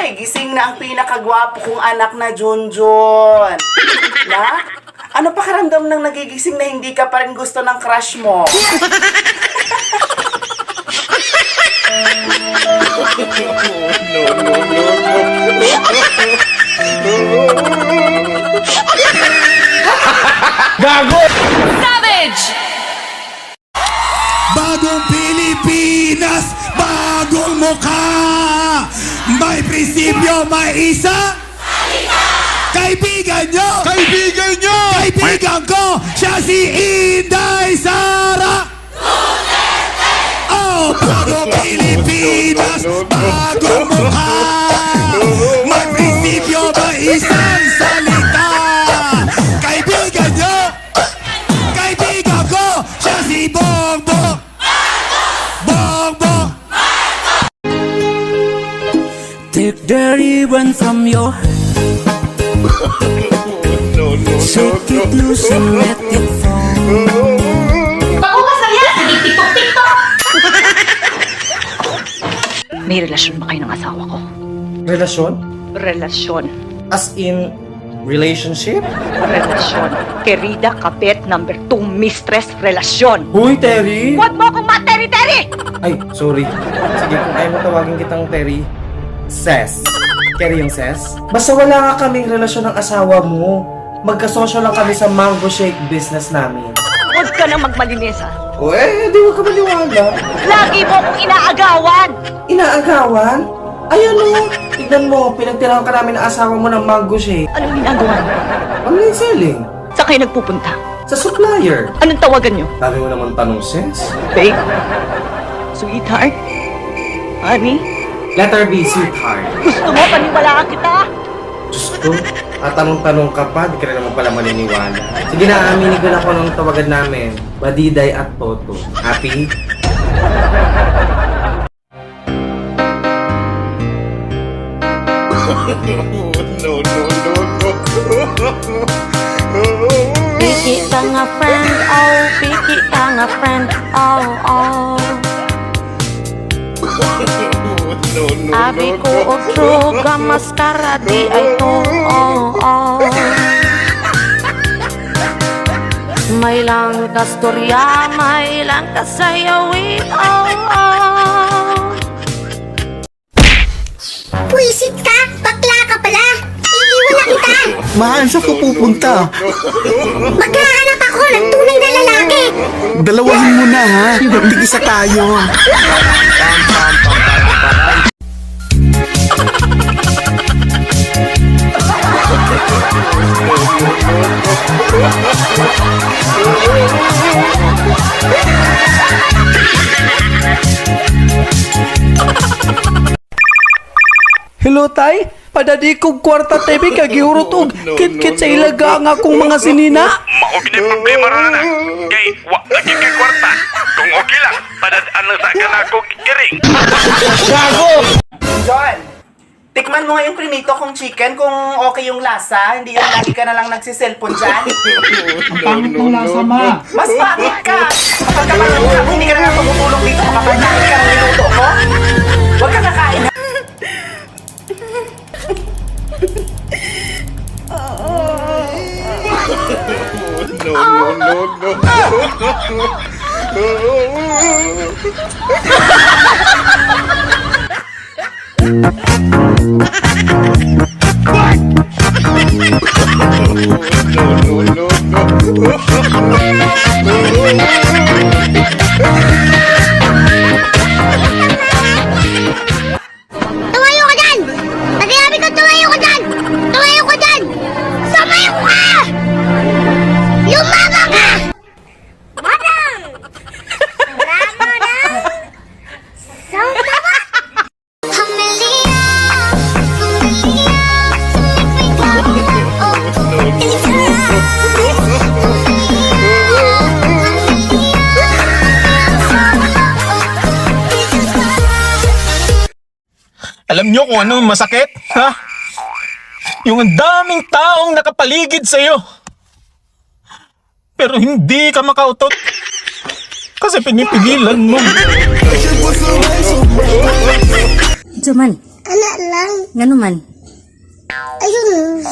Hoy, gising na ang pinakagwapo kong anak na Junjun. Na? Ano pakiramdam ng nagigising na hindi ka pa rin gusto ng crush mo? Gago! Savage! Bagong Pilipinas, bagong mukha. May prinsipyo, may isa. Kaibigan nyo! Kaibigan nyo! Kaibigan ko, siya si Inday Sara! Oh, bagong Pilipinas, bagong mukha. May prinsipyo, may isang salita. Kaibigan nyo! Kaibigan ko, siya si Bongbong! Bongbong! Take the ribbon from your hair. Shake it loose and let it fall. Bako ka saya! Sige, tiktok-tiktok! May relasyon ba kayo ng asawa ko? Relasyon? Relasyon. As in, relationship? Relasyon. Querida Kapit, number 2, mistress, relasyon. Huy, Terry! Huwag mo akong materi-teri! Ay, sorry. Sige, kung ayaw mo tawagin kitang Terry, Ses. Terry yung Ses? Basta wala nga kaming relasyon ng asawa mo. Magkasosyo lang kami sa mango shake business namin. Huwag ka nang magmalinis, ha? O di huwag ka maniwala. Lagi mo akong inaagawan! Inaagawan? Ayan o, tignan mo, pinagtirahan ka namin ng asawa mo ng mango shake. Anong ginagawa niyo? Online selling. Saan kayo nagpupunta? Sa supplier. Anong tawagan niyo? Dami mo naman tanong, Ses. Babe? Sweetheart? Honey? Letter B, sweetheart. Gusto mo paniwalaan kita? Diyos ko, tanong-tanong ka pa, di ka rin naman pala maniniwala. Sige na, aminin ko na kung anong tawagan namin. Badiday at Toto. Happy? Piki ka nga friend, oh, piki ka nga friend, oh, oh. Abi ko og true ka maskara di ay to, oh, oh. May lang ka storya, may lang ka sayawin, oh, oh. Puisit ka? Bakla ka pala? Iiwan na kita! Mahal, saan ka pupunta? Maghahanap ako ng tunay na lalaki! Dalawahin mo na ha, tig-isa tayo. Hello, Tay? Padadi kong kwarta TV kagihurot og kit-kit sa ilaga ang akong mga sinina. Maog na problema ra na. Kay wa lagi kay kwarta. Kung okay lang, padadaan lang sa kana kong kiring. John, tikman mo nga yung prinito kong chicken kung okay yung lasa. Hindi yung lagi ka na lang nagsiselfon dyan. Pangit ng lasa, ma. Mas pangit ka! Kapag ka parang ka, hindi ka na nga tumutulong dito kapag nakit ka ng minuto ko. Huwag ka kakain. Tumayo ka dyan! Nagsabi ko tumayo ka dyan! Tumayo ka dyan! Sumayo ka! Lumama ka! Madam! Bravo na! Sama! Humilia! Humilia! Alam niyo kung ano masakit, ha? Yung ang daming taong nakapaligid sa iyo. Pero hindi ka makautot. Kasi pinipigilan mo. Anak lang. Nga naman. Ayun.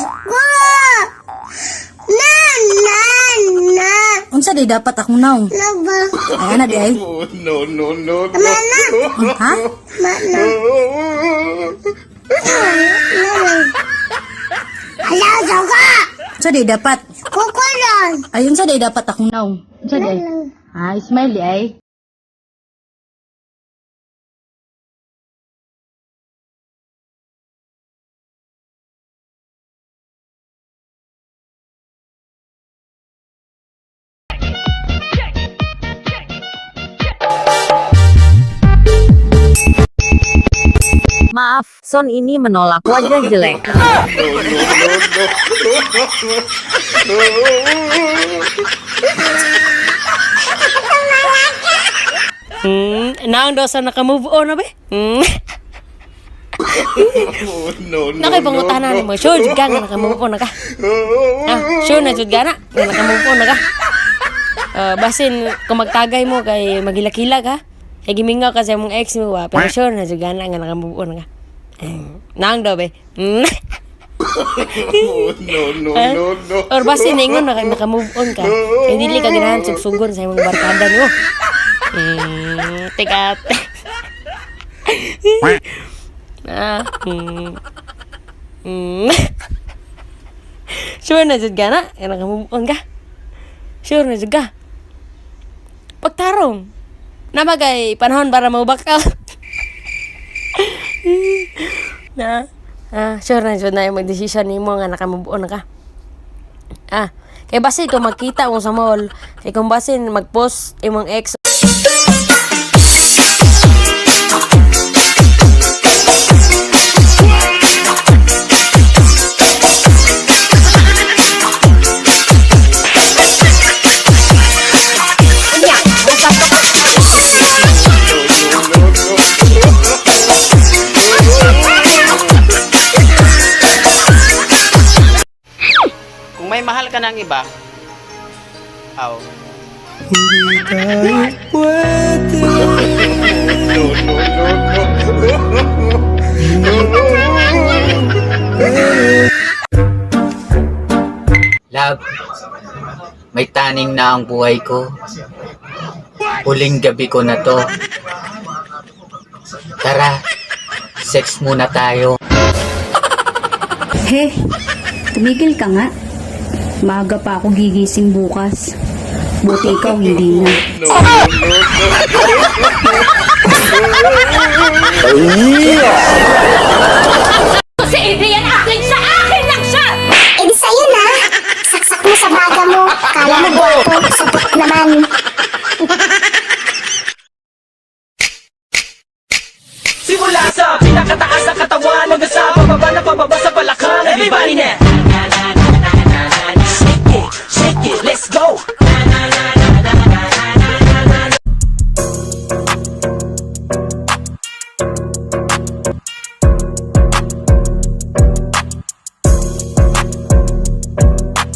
Na. Unsa di dapat akong naong? Laba. Ay, ana di ay. No. Mana. Ha? Mana. Ala, Zoga! Unsa di dapat? Kukulan. Ay, unsa di dapat akong naong? Unsa di ay? Ah, smile di ay. Maaf, Son ini menolak wajah jelek. Naang daw sa naka-move on na ba? Nakay pangutanan mo. Sure, jud ka nga naka-move on na ka. Sure na jud ka na. Nga naka-move on na ka. Basin, kung magtagay mo kay magilakila ka. Kay gimingaw ka sa mong ex mo wa. Pero sure na jud ka na nga naka-move on na ka. Naang daw ba? Or basin, ingon na naka-move on ka. Kaya dili ka ginahan sugsugon sa mong barkada mo. Teka. Sure na jud ka na? Naka-move on ka? Sure na jud ka? Pagtarong. Namagay panahon para maubak ka. Sure na jud na yung mag-decision nimo nga naka-move on ka. Kay basi kung magkita mo sa mall, kay kung basi mag-post imong ex. Kung may mahal ka ng iba, aw. Hindi tayo pwede. Love, may taning na ang buhay ko. Huling gabi ko na to. Tara, sex muna tayo. He, tumigil ka nga. Maaga pa ako gigising bukas. Buti ikaw hindi na. Si Adrian akin sa akin lang siya! Eh di sa'yo na. Saksak mo sa baga mo. Kala mo gwapo. Sabot naman.